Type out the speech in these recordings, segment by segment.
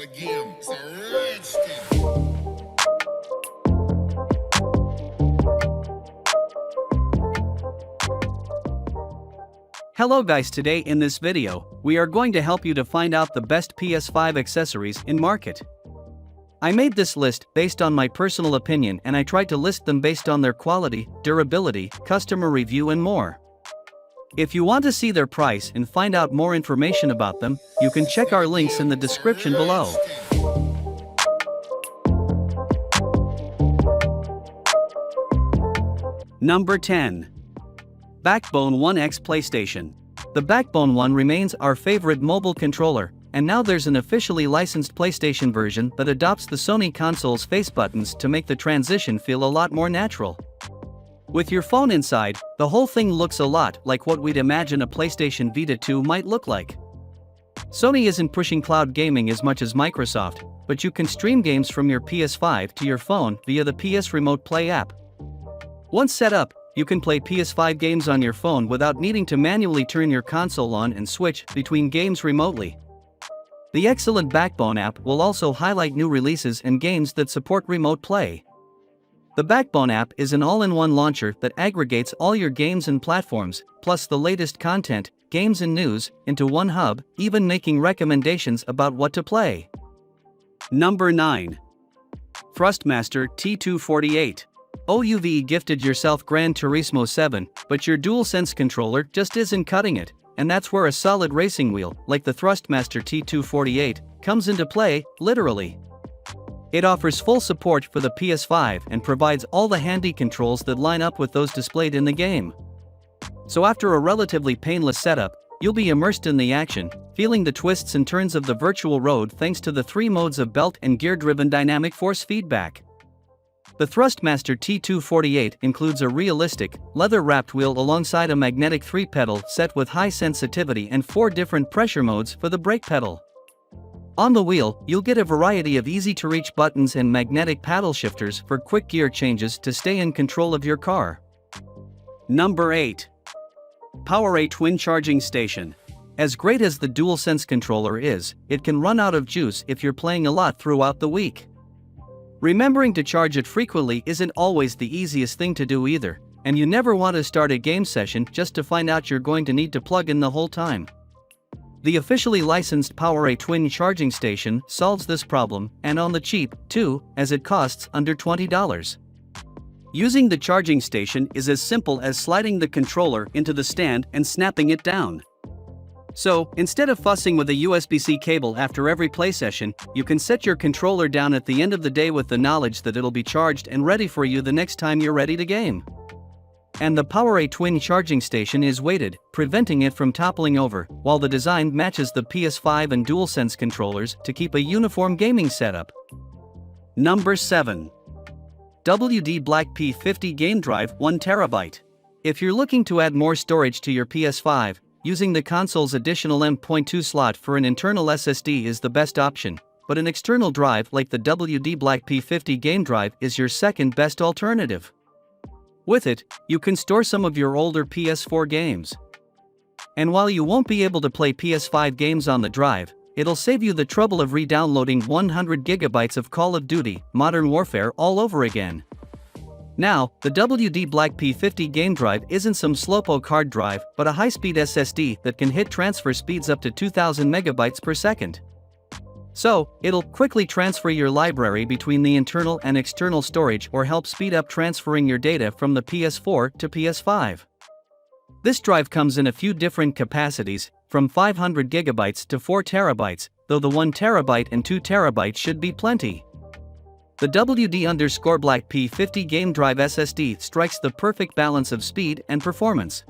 game. It's a rich thing. Hello guys, today in this video, we are going to help you to find out the best PS5 accessories in market. I made this list based on my personal opinion and I tried to list them based on their quality, durability, customer review and more. If you want to see their price and find out more information about them, you can check our links in the description below. Number 10. Backbone One X PlayStation. The Backbone One remains our favorite mobile controller, and now there's an officially licensed PlayStation version that adopts the Sony console's face buttons to make the transition feel a lot more natural. With your phone inside, the whole thing looks a lot like what we'd imagine a PlayStation Vita 2 might look like. Sony isn't pushing cloud gaming as much as Microsoft, but you can stream games from your PS5 to your phone via the PS Remote Play app. Once set up, you can play PS5 games on your phone without needing to manually turn your console on and switch between games remotely. The excellent Backbone app will also highlight new releases and games that support remote play. The Backbone app is an all-in-one launcher that aggregates all your games and platforms, plus the latest content, games and news, into one hub, even making recommendations about what to play. Number 9. Thrustmaster T248. You've gifted yourself Gran Turismo 7, but your DualSense controller just isn't cutting it, and that's where a solid racing wheel, like the Thrustmaster T248, comes into play, literally. It offers full support for the PS5 and provides all the handy controls that line up with those displayed in the game. So after a relatively painless setup, you'll be immersed in the action, feeling the twists and turns of the virtual road thanks to the 3 modes of belt and gear-driven dynamic force feedback. The Thrustmaster T248 includes a realistic, leather-wrapped wheel alongside a magnetic 3-pedal set with high sensitivity and 4 different pressure modes for the brake pedal. On the wheel, you'll get a variety of easy-to-reach buttons and magnetic paddle shifters for quick gear changes to stay in control of your car. Number 8. PowerA Twin Charging Station. As great as the DualSense controller is, it can run out of juice if you're playing a lot throughout the week. Remembering to charge it frequently isn't always the easiest thing to do either, and you never want to start a game session just to find out you're going to need to plug in the whole time. The officially licensed PowerA Twin Charging Station solves this problem, and on the cheap, too, as it costs under $20. Using the charging station is as simple as sliding the controller into the stand and snapping it down. So, instead of fussing with a USB-C cable after every play session, you can set your controller down at the end of the day with the knowledge that it'll be charged and ready for you the next time you're ready to game. And the PowerA Twin Charging Station is weighted, preventing it from toppling over, while the design matches the PS5 and DualSense controllers to keep a uniform gaming setup. Number 7. WD Black P50 Game Drive 1TB. If you're looking to add more storage to your PS5, using the console's additional M.2 slot for an internal SSD is the best option, but an external drive like the WD Black P50 Game Drive is your second best alternative. With it, you can store some of your older PS4 games. And while you won't be able to play PS5 games on the drive, it'll save you the trouble of re-downloading 100 GB of Call of Duty: Modern Warfare all over again. Now, the WD Black P50 Game Drive isn't some slowpoke hard drive, but a high-speed SSD that can hit transfer speeds up to 2000 megabytes per second. So, it'll quickly transfer your library between the internal and external storage or help speed up transferring your data from the PS4 to PS5. This drive comes in a few different capacities, from 500 GB to 4 TB, though the 1 TB and 2 TB should be plenty. The WD_Black P50 Game Drive SSD strikes the perfect balance of speed and performance.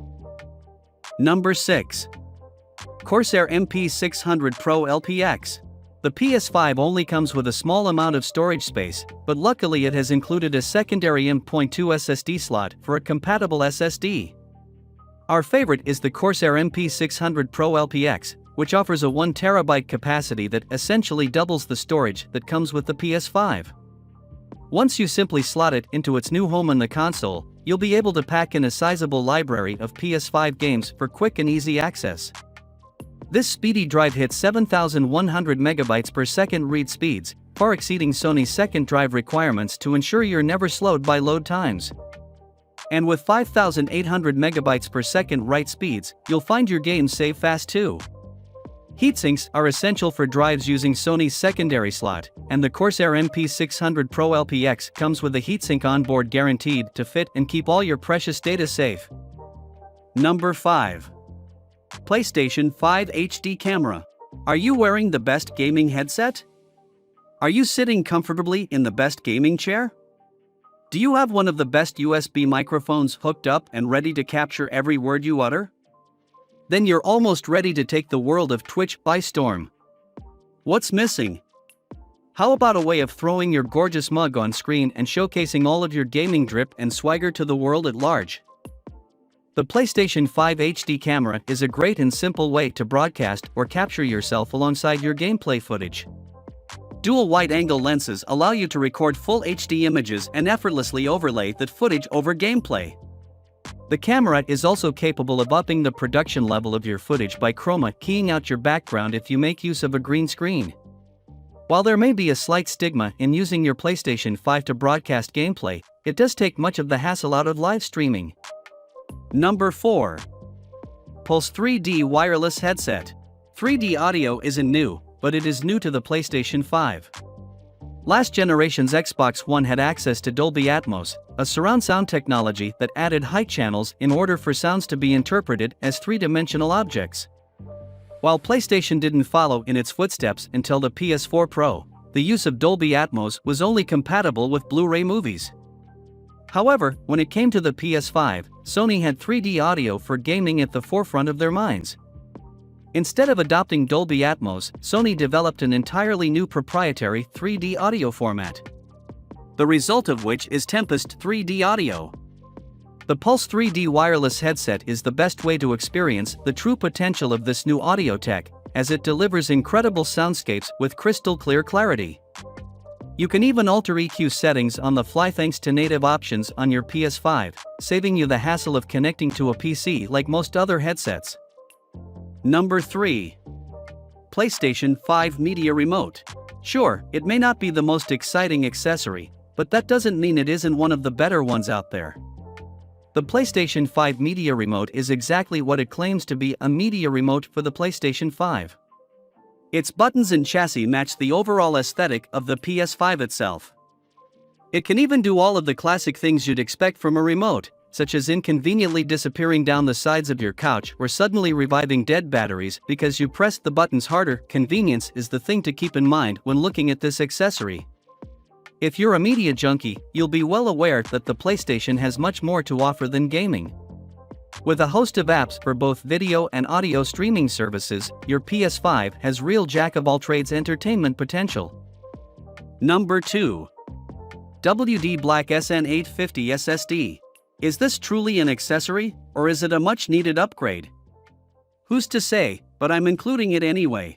Number 6. Corsair MP600 Pro LPX. The PS5 only comes with a small amount of storage space, but luckily it has included a secondary M.2 SSD slot for a compatible SSD. Our favorite is the Corsair MP600 Pro LPX, which offers a 1 TB capacity that essentially doubles the storage that comes with the PS5. Once you simply slot it into its new home on the console, you'll be able to pack in a sizable library of PS5 games for quick and easy access. This speedy drive hits 7,100 megabytes per second read speeds, far exceeding Sony's second drive requirements to ensure you're never slowed by load times. And with 5,800 megabytes per second write speeds, you'll find your games save fast too. Heatsinks are essential for drives using Sony's secondary slot, and the Corsair MP600 Pro LPX comes with a heatsink on board guaranteed to fit and keep all your precious data safe. Number 5. PlayStation 5 HD Camera. Are you wearing the best gaming headset? Are you sitting comfortably in the best gaming chair? Do you have one of the best USB microphones hooked up and ready to capture every word you utter? Then you're almost ready to take the world of Twitch by storm. What's missing? How about a way of throwing your gorgeous mug on screen and showcasing all of your gaming drip and swagger to the world at large? The PlayStation 5 HD camera is a great and simple way to broadcast or capture yourself alongside your gameplay footage. Dual wide-angle lenses allow you to record full HD images and effortlessly overlay that footage over gameplay. The camera is also capable of upping the production level of your footage by chroma keying out your background if you make use of a green screen. While there may be a slight stigma in using your PlayStation 5 to broadcast gameplay, it does take much of the hassle out of live streaming. Number 4. Pulse 3D Wireless Headset. 3D audio isn't new, but it is new to the PlayStation 5. Last generation's Xbox One had access to Dolby Atmos, a surround sound technology that added height channels in order for sounds to be interpreted as three-dimensional objects. While PlayStation didn't follow in its footsteps until the PS4 Pro, the use of Dolby Atmos was only compatible with Blu-ray movies. However, when it came to the PS5, Sony had 3D audio for gaming at the forefront of their minds. Instead of adopting Dolby Atmos, Sony developed an entirely new proprietary 3D audio format. The result of which is Tempest 3D audio. The Pulse 3D wireless headset is the best way to experience the true potential of this new audio tech, as it delivers incredible soundscapes with crystal clear clarity. You can even alter EQ settings on the fly thanks to native options on your PS5, saving you the hassle of connecting to a PC like most other headsets. Number 3. PlayStation 5 Media Remote. Sure, it may not be the most exciting accessory, but that doesn't mean it isn't one of the better ones out there. The PlayStation 5 Media Remote is exactly what it claims to be, a media remote for the PlayStation 5. Its buttons and chassis match the overall aesthetic of the PS5 itself. It can even do all of the classic things you'd expect from a remote, such as inconveniently disappearing down the sides of your couch or suddenly reviving dead batteries because you pressed the buttons harder. Convenience is the thing to keep in mind when looking at this accessory. If you're a media junkie, you'll be well aware that the PlayStation has much more to offer than gaming. With a host of apps for both video and audio streaming services, your PS5 has real jack-of-all-trades entertainment potential. Number 2. WD Black SN850 SSD. Is this truly an accessory, or is it a much-needed upgrade? Who's to say, but I'm including it anyway.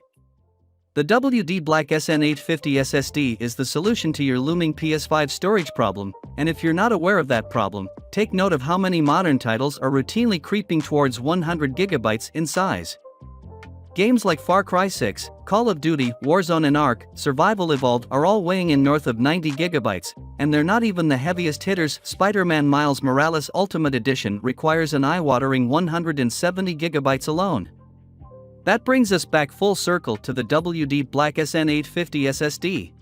The WD Black SN850 SSD is the solution to your looming PS5 storage problem, and if you're not aware of that problem, take note of how many modern titles are routinely creeping towards 100 gigabytes in size. Games like Far Cry 6, Call of Duty, Warzone and Ark, Survival Evolved are all weighing in north of 90 gigabytes, and they're not even the heaviest hitters. Spider-Man Miles Morales Ultimate Edition requires an eye-watering 170 gigabytes alone. That brings us back full circle to the WD Black SN850 SSD.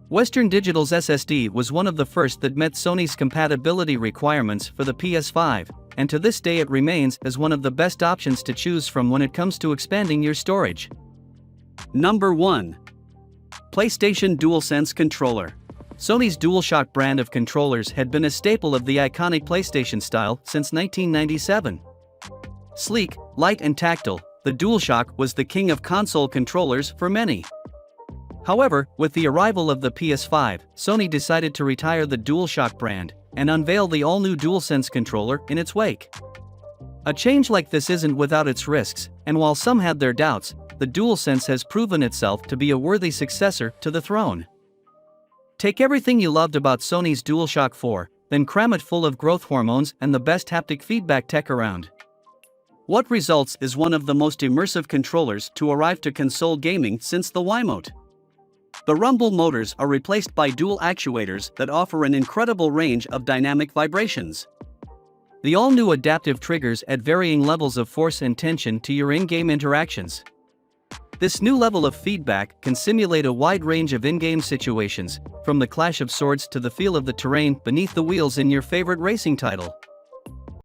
Western Digital's SSD was one of the first that met Sony's compatibility requirements for the PS5, and to this day it remains as one of the best options to choose from when it comes to expanding your storage. Number 1. PlayStation DualSense Controller. Sony's DualShock brand of controllers had been a staple of the iconic PlayStation style since 1997. Sleek, light and tactile, the DualShock was the king of console controllers for many. However, with the arrival of the PS5, Sony decided to retire the DualShock brand and unveil the all-new DualSense controller in its wake. A change like this isn't without its risks, and while some had their doubts, the DualSense has proven itself to be a worthy successor to the throne. Take everything you loved about Sony's DualShock 4, then cram it full of growth hormones and the best haptic feedback tech around. What results is one of the most immersive controllers to arrive to console gaming since the Wiimote. The rumble motors are replaced by dual actuators that offer an incredible range of dynamic vibrations. The all-new adaptive triggers add varying levels of force and tension to your in-game interactions. This new level of feedback can simulate a wide range of in-game situations, from the clash of swords to the feel of the terrain beneath the wheels in your favorite racing title.